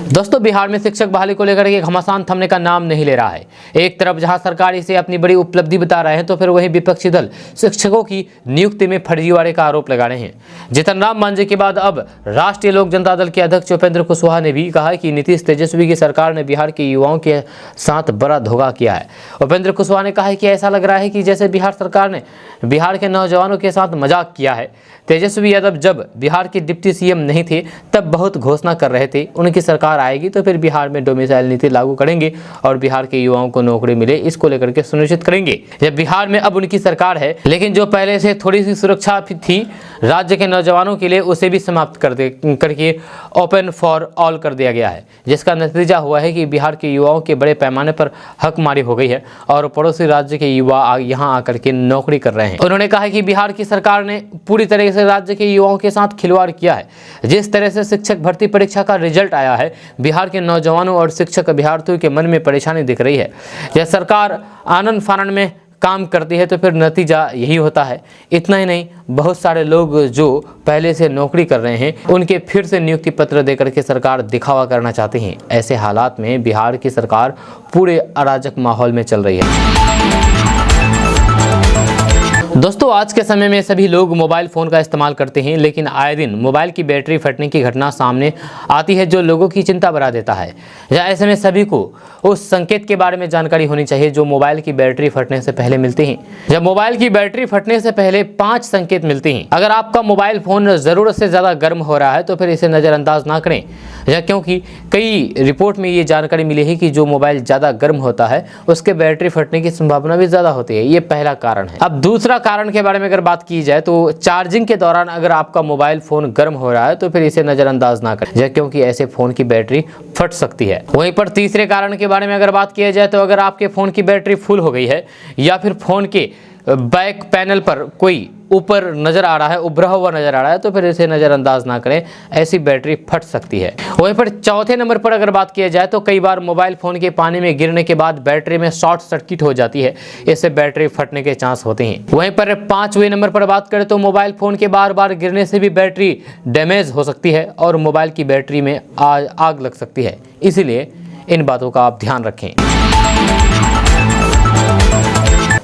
दोस्तों बिहार में शिक्षक बहाली को लेकर के घमासान थमने का नाम नहीं ले रहा है। एक तरफ जहां सरकार इसे अपनी बड़ी उपलब्धि बता रहे हैं, तो फिर वहीं विपक्षी दल शिक्षकों की नियुक्ति में फर्जीवाड़े का आरोप लगा रहे हैं। जीतन राम मांझी के बाद अब राष्ट्रीय लोक जनता दल के अध्यक्ष उपेंद्र कुशवाहा ने भी कहा कि नीतीश तेजस्वी की सरकार ने बिहार के युवाओं के साथ बड़ा धोखा किया है। उपेंद्र कुशवाहा ने कहा कि ऐसा लग रहा है कि जैसे बिहार सरकार ने बिहार के नौजवानों के साथ मजाक किया है। तेजस्वी यादव जब बिहार के डिप्टी सीएम नहीं थे तब बहुत घोषणा कर रहे थे, उनकी सरकार आएगी तो फिर बिहार में डोमिसाइल नीति लागू करेंगे और बिहार के युवाओं को नौकरी मिले, इसको लेकर के सुनिश्चित करेंगे। जब बिहार में अब उनकी सरकार है, लेकिन जो पहले से थोड़ी सी सुरक्षा थी राज्य के नौजवानों के लिए, उसे भी समाप्त करके ओपन फॉर ऑल कर दिया गया है, जिसका नतीजा हुआ है कि बिहार के युवाओं के बड़े पैमाने पर हकमारी हो गई है और पड़ोसी राज्य के युवा यहाँ आकर के नौकरी कर रहे हैं। उन्होंने कहा कि बिहार की सरकार ने पूरी तरह से राज्य के युवाओं के साथ खिलवाड़ किया है। जिस तरह से शिक्षक भर्ती परीक्षा का रिजल्ट आया है, बिहार के नौजवानों और शिक्षक अभ्यर्थियों के मन में परेशानी दिख रही है। यह सरकार आनंद फानन में काम करती है तो फिर नतीजा यही होता है। इतना ही नहीं, बहुत सारे लोग जो पहले से नौकरी कर रहे हैं उनके फिर से नियुक्ति पत्र देकर के सरकार दिखावा करना चाहती है। ऐसे हालात में बिहार की सरकार पूरे अराजक माहौल में चल रही है। दोस्तों आज के समय में सभी लोग मोबाइल फ़ोन का इस्तेमाल करते हैं, लेकिन आए दिन मोबाइल की बैटरी फटने की घटना सामने आती है जो लोगों की चिंता बढ़ा देता है। ऐसे में सभी को उस संकेत के बारे में जानकारी होनी चाहिए जो मोबाइल की बैटरी फटने से पहले मिलते हैं। जब मोबाइल की बैटरी फटने से पहले 5 संकेत मिलते हैं। अगर आपका मोबाइल फ़ोन ज़रूरत से ज़्यादा गर्म हो रहा है तो फिर इसे नज़रअंदाज ना करें, क्योंकि कई रिपोर्ट में ये जानकारी मिली है कि जो मोबाइल ज़्यादा गर्म होता है उसके बैटरी फटने की संभावना भी ज़्यादा होती है। ये पहला कारण है। अब दूसरा कारण के बारे में अगर बात की जाए तो चार्जिंग के दौरान अगर आपका मोबाइल फोन गर्म हो रहा है तो फिर इसे नजरअंदाज ना करें, क्योंकि ऐसे फोन की बैटरी फट सकती है। वहीं पर तीसरे कारण के बारे में अगर बात किया जाए तो अगर आपके फोन की बैटरी फुल हो गई है या फिर फोन के बैक पैनल पर कोई ऊपर नजर आ रहा है, उभरा हुआ नजर आ रहा है, तो फिर इसे नजरअंदाज ना करें, ऐसी बैटरी फट सकती है। वहीं पर चौथे नंबर पर अगर बात किया जाए तो कई बार मोबाइल फोन के पानी में गिरने के बाद बैटरी में शॉर्ट सर्किट हो जाती है, इससे बैटरी फटने के चांस होते हैं। वहीं पर 5वें नंबर पर बात करें तो मोबाइल फोन के बार बार गिरने से भी बैटरी डैमेज हो सकती है और मोबाइल की बैटरी में आग लग सकती है। इसीलिए इन बातों का आप ध्यान रखें।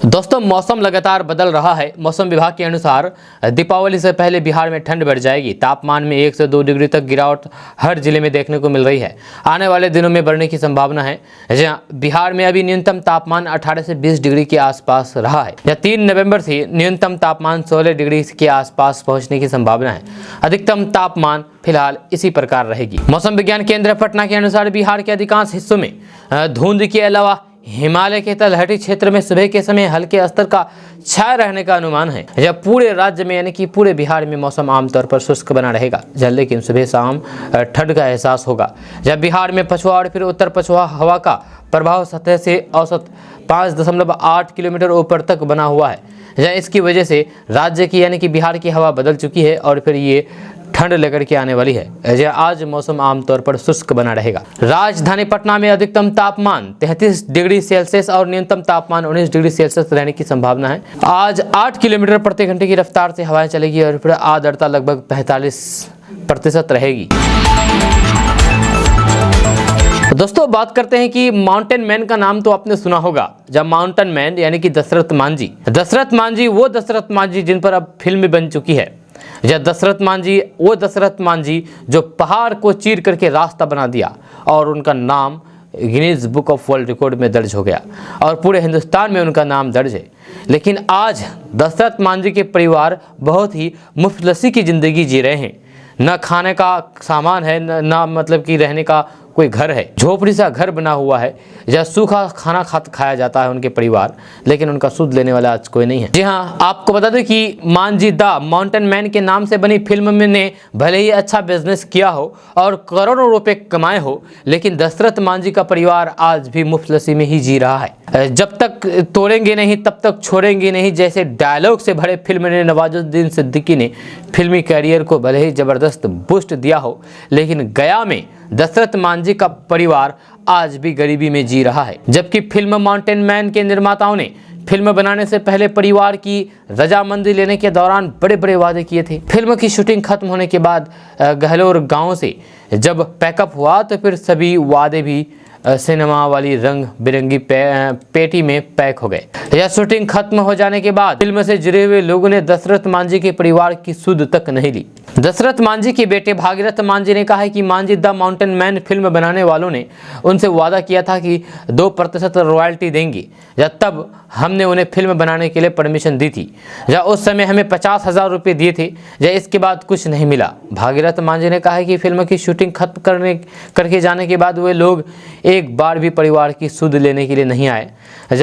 दोस्तों मौसम लगातार बदल रहा है। मौसम विभाग के अनुसार दीपावली से पहले बिहार में ठंड बढ़ जाएगी। तापमान में 1 से 2 डिग्री तक गिरावट हर जिले में देखने को मिल रही है। आने वाले दिनों में बढ़ने की संभावना है। जहां बिहार में अभी न्यूनतम तापमान 18 से 20 डिग्री के आसपास रहा है, या 3 नवंबर से न्यूनतम तापमान 16 डिग्री के आसपास पहुंचने की संभावना है। अधिकतम तापमान फिलहाल इसी प्रकार रहेगी। मौसम विज्ञान केंद्र पटना के अनुसार बिहार के अधिकांश हिस्सों में धुंध के अलावा हिमालय के तलहटी क्षेत्र में सुबह के समय हल्के स्तर का छाया रहने का अनुमान है। जब पूरे राज्य में यानी कि पूरे बिहार में मौसम आमतौर पर शुष्क बना रहेगा, लेकिन सुबह शाम ठंड का एहसास होगा। जब बिहार में पछुआ और फिर उत्तर पछुआ हवा का प्रभाव सतह से औसत 5.8 किलोमीटर ऊपर तक बना हुआ है। जहाँ इसकी वजह से राज्य की यानी कि बिहार की हवा बदल चुकी है और फिर ये ठंड लेकर के आने वाली है। आज मौसम आमतौर पर शुष्क बना रहेगा। राजधानी पटना में अधिकतम तापमान 33 डिग्री सेल्सियस और न्यूनतम तापमान 19 डिग्री सेल्सियस रहने की संभावना है। आज 8 किलोमीटर प्रति घंटे की रफ्तार से हवाएं चलेगी और फिर आर्द्रता लगभग 45% रहेगी। दोस्तों बात करते हैं कि माउंटेन मैन का नाम तो आपने सुना होगा। जब माउंटेन मैन यानी कि दशरथ मांझी वो दशरथ मांझी जिन पर अब फिल्म बन चुकी है। दशरथ मांझी जो पहाड़ को चीर करके रास्ता बना दिया और उनका नाम Guinness book of world record में दर्ज हो गया और पूरे हिंदुस्तान में उनका नाम दर्ज है। लेकिन आज दशरथ मांझी के परिवार बहुत ही मुफलसी की जिंदगी जी रहे हैं। न खाने का सामान है, न मतलब कि रहने का कोई घर है। झोपड़ी सा घर बना हुआ है, जहाँ सूखा खाना खाया जाता है उनके परिवार, लेकिन उनका सुध लेने वाला आज कोई नहीं है। जी हाँ, आपको बता दें कि मांझी द माउंटेन मैन के नाम से बनी फिल्म में ने भले ही अच्छा बिजनेस किया हो और करोड़ों रुपए कमाए हो, लेकिन दशरथ मांझी का परिवार आज भी मुफलसी में ही जी रहा है। जब तक तोड़ेंगे नहीं तब तक छोड़ेंगे नहीं जैसे डायलॉग से भरे फिल्म ने नवाजुद्दीन सिद्दीकी ने फिल्मी कैरियर को भले ही जबरदस्त बूस्ट दिया हो, लेकिन गया में दशरथ मांझी का परिवार आज भी गरीबी में जी रहा है। जबकि फिल्म माउंटेन मैन के निर्माताओं ने फिल्म बनाने से पहले परिवार की रजामंदी लेने के दौरान बड़े बड़े वादे किए थे। फिल्म की शूटिंग खत्म होने के बाद गहलोर गांव से जब पैकअप हुआ तो फिर सभी वादे भी सिनेमा वाली रंग बिरंगी पेटी में पैक हो गए। यह शूटिंग खत्म हो जाने के बाद फिल्म से जुड़े हुए लोगों ने दशरथ मांझी के परिवार की सुध तक नहीं ली। दशरथ मांझी के बेटे भागीरथ मांझी ने कहा है कि Manjhi the mountain man film बनाने वालों ने उनसे वादा किया था कि 2% रॉयल्टी देंगी। तब हमने उन्हें फिल्म बनाने के लिए परमिशन दी थी। उस समय हमें 50,000 रुपये दिए थे। इसके बाद कुछ नहीं मिला। भागीरथ मांझी ने कहा है कि फिल्म की शूटिंग खत्म करके जाने के बाद वे लोग एक बार भी परिवार की सुध लेने के लिए नहीं आए।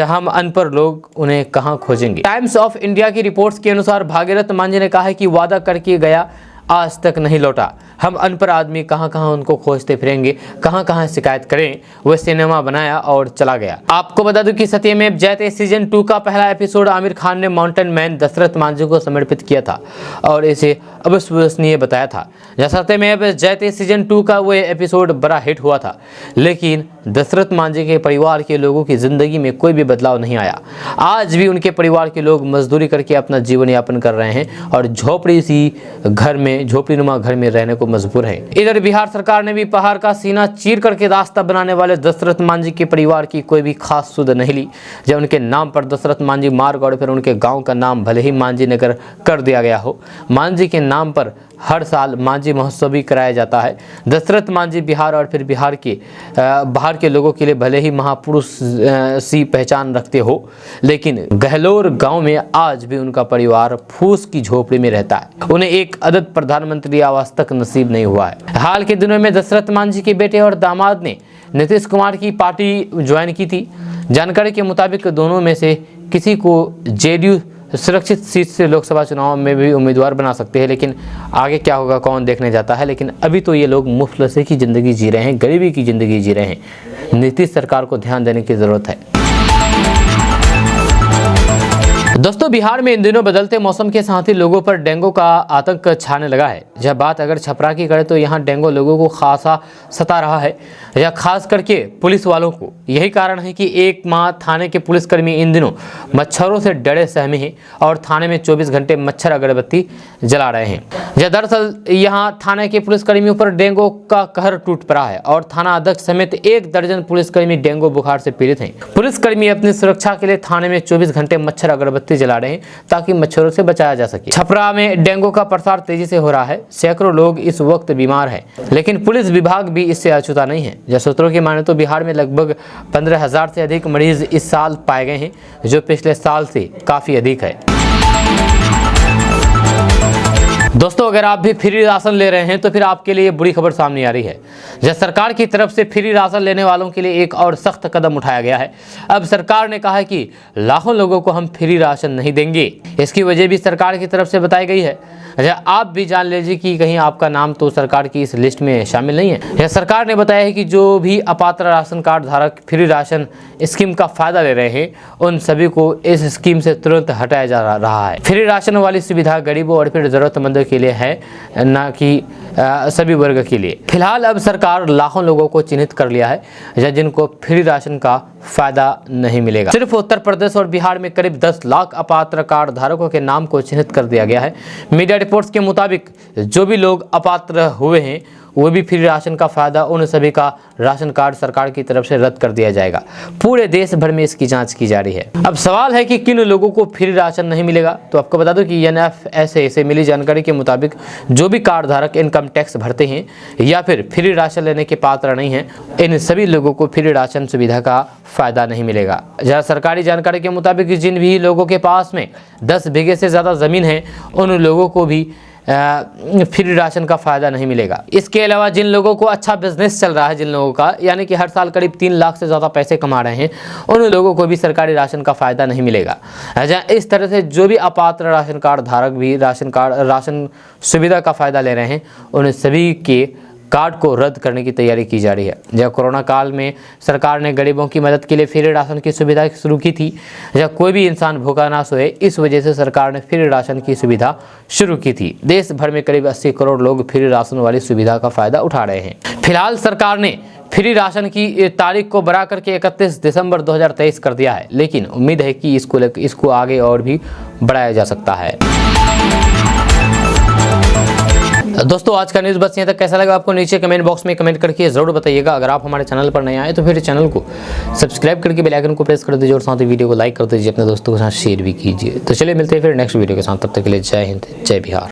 हम अनपढ़ लोग उन्हें कहां खोजेंगे। टाइम्स ऑफ इंडिया की रिपोर्ट्स के अनुसार भागीरथ मांझी ने कहा है कि वादा करके गया आज तक नहीं लौटा। हम अनपढ़ आदमी कहां उनको खोजते फिरेंगे, कहां शिकायत करें। वह सिनेमा बनाया और चला गया। आपको बता दूं कि सत्यमेव जयते सीजन 2 का पहला एपिसोड आमिर खान ने माउंटेन मैन दशरथ मांझी को समर्पित किया था और इसे अविश्वसनीय बताया था। सत्यमेव जयते सीजन 2 का वह एपिसोड बड़ा हिट हुआ था, लेकिन दशरथ मांझी के परिवार के लोगों की जिंदगी में कोई भी बदलाव नहीं आया। आज भी उनके परिवार के लोग मजदूरी करके अपना जीवन यापन कर रहे हैं और झोपड़ीनुमा घर में रहने को मजबूर है। इधर बिहार सरकार ने भी पहाड़ का सीना चीर करके रास्ता बनाने वाले दशरथ मांझी के परिवार की कोई भी खास सुध नहीं ली। जब उनके नाम पर दशरथ मांझी मार्ग और फिर उनके गांव का नाम भले ही मांझी नगर कर दिया गया हो, मांझी के नाम पर हर साल मांझी महोत्सव भी कराया जाता है। दशरथ मांझी बिहार और फिर बिहार के बाहर के लोगों के लिए भले ही महापुरुष सी पहचान रखते हो, लेकिन गहलोर गांव में आज भी उनका परिवार फूस की झोपड़ी में रहता है। उन्हें एक अदद प्रधानमंत्री आवास तक नसीब नहीं हुआ है। हाल के दिनों में दशरथ मांझी के बेटे और दामाद ने नीतीश कुमार की पार्टी ज्वाइन की थी। जानकारी के मुताबिक दोनों में से किसी को जेडीयू सुरक्षित सीट से लोकसभा चुनाव में भी उम्मीदवार बना सकते हैं, लेकिन आगे क्या होगा कौन देखने जाता है। लेकिन अभी तो ये लोग मुफलसे की ज़िंदगी जी रहे हैं, गरीबी की ज़िंदगी जी रहे हैं। नीतीश सरकार को ध्यान देने की ज़रूरत है। दोस्तों, बिहार में इन दिनों बदलते मौसम के साथ ही लोगों पर डेंगू का आतंक छाने लगा है। जब बात अगर छपरा की करें तो यहाँ डेंगू लोगों को खासा सता रहा है, या खास करके पुलिस वालों को। यही कारण है कि एक माह थाने के पुलिसकर्मी इन दिनों मच्छरों से डरे सहमे हैं और थाने में 24 घंटे मच्छर अगरबत्ती जला रहे हैं। दरअसल यहाँ थाने के पुलिसकर्मियों पर डेंगू का कहर टूट पड़ा है और थाना अध्यक्ष समेत 1 दर्जन पुलिसकर्मी डेंगू बुखार से पीड़ित हैं। पुलिसकर्मी अपनी सुरक्षा के लिए थाने में 24 घंटे मच्छर अगरबत्ती जला रहे हैं ताकि मच्छरों से बचाया जा सके। छपरा में डेंगू का प्रसार तेजी से हो रहा है। सैकड़ों लोग इस वक्त बीमार हैं, लेकिन पुलिस विभाग भी इससे अछूता नहीं है। जब सूत्रों की माने तो बिहार में लगभग 15,000 से अधिक मरीज इस साल पाए गए हैं, जो पिछले साल से काफी अधिक है। दोस्तों, अगर आप भी फ्री राशन ले रहे हैं तो फिर आपके लिए बुरी खबर सामने आ रही है। जब सरकार की तरफ से फ्री राशन लेने वालों के लिए एक और सख्त कदम उठाया गया है। अब सरकार ने कहा है कि लाखों लोगों को हम फ्री राशन नहीं देंगे। इसकी वजह भी सरकार की तरफ से बताई गई है। आप भी जान लीजिए कि कहीं आपका नाम तो सरकार की इस लिस्ट में शामिल नहीं है। सरकार ने बताया है कि जो भी अपात्र राशन कार्ड धारक फ्री राशन स्कीम का फायदा ले रहे हैं, उन सभी को इस स्कीम से तुरंत हटाया जा रहा है। फ्री राशन वाली सुविधा गरीबों और फिर जरूरतमंदों के लिए है, न कि सभी वर्ग के लिए। फिलहाल अब सरकार लाखों लोगों को चिन्हित कर लिया है जिनको फ्री राशन का फायदा नहीं मिलेगा। सिर्फ उत्तर प्रदेश और बिहार में करीब 10 लाख अपात्र कार्ड धारकों के नाम को चिन्हित कर दिया गया है। मीडिया रिपोर्ट्स के मुताबिक जो भी लोग अपात्र हुए हैं वो भी फ्री राशन का फायदा उन सभी का राशन कार्ड सरकार की तरफ से रद्द कर दिया जाएगा। पूरे देश भर में इसकी जांच की जा रही है। अब सवाल है कि किन लोगों को फ्री राशन नहीं मिलेगा। तो आपको बता दूं कि NFSA से मिली जानकारी के मुताबिक जो भी कार्ड धारक इनकम टैक्स भरते हैं या फिर फ्री राशन लेने के पात्र नहीं हैं, इन सभी लोगों को फ्री राशन सुविधा का फायदा नहीं मिलेगा। जहाँ सरकारी जानकारी के मुताबिक जिन भी लोगों के पास में 10 बीघे से ज़्यादा ज़मीन है, उन लोगों को भी फ्री राशन का फायदा नहीं मिलेगा। इसके अलावा जिन लोगों को अच्छा बिजनेस चल रहा है, जिन लोगों का यानी कि हर साल करीब 3 लाख से ज़्यादा पैसे कमा रहे हैं, उन लोगों को भी सरकारी राशन का फायदा नहीं मिलेगा। इस तरह से जो भी अपात्र राशन कार्ड धारक भी राशन सुविधा का फायदा ले रहे हैं, उन सभी के कार्ड को रद्द करने की तैयारी की जा रही है। जब कोरोना काल में सरकार ने गरीबों की मदद के लिए फ्री राशन की सुविधा शुरू की थी, जब कोई भी इंसान भूखा ना सोए, इस वजह से सरकार ने फ्री राशन की सुविधा शुरू की थी। देश भर में करीब 80 करोड़ लोग फ्री राशन वाली सुविधा का फायदा उठा रहे हैं। फिलहाल सरकार ने फ्री राशन की तारीख को बढ़ा करके 31 दिसंबर 2023 कर दिया है, लेकिन उम्मीद है कि इसको आगे और भी बढ़ाया जा सकता है। दोस्तों, आज का न्यूज़ बस यहाँ तक। कैसा लगा आपको नीचे कमेंट बॉक्स में कमेंट करके ज़रूर बताइएगा। अगर आप हमारे चैनल पर नए आए तो फिर चैनल को सब्सक्राइब करके बेल आइकन को प्रेस कर दीजिए और साथ ही वीडियो को लाइक कर दीजिए, अपने दोस्तों के साथ शेयर भी कीजिए। तो चलिए मिलते हैं फिर नेक्स्ट वीडियो के साथ। तब तक के लिए जय हिंद, जय बिहार।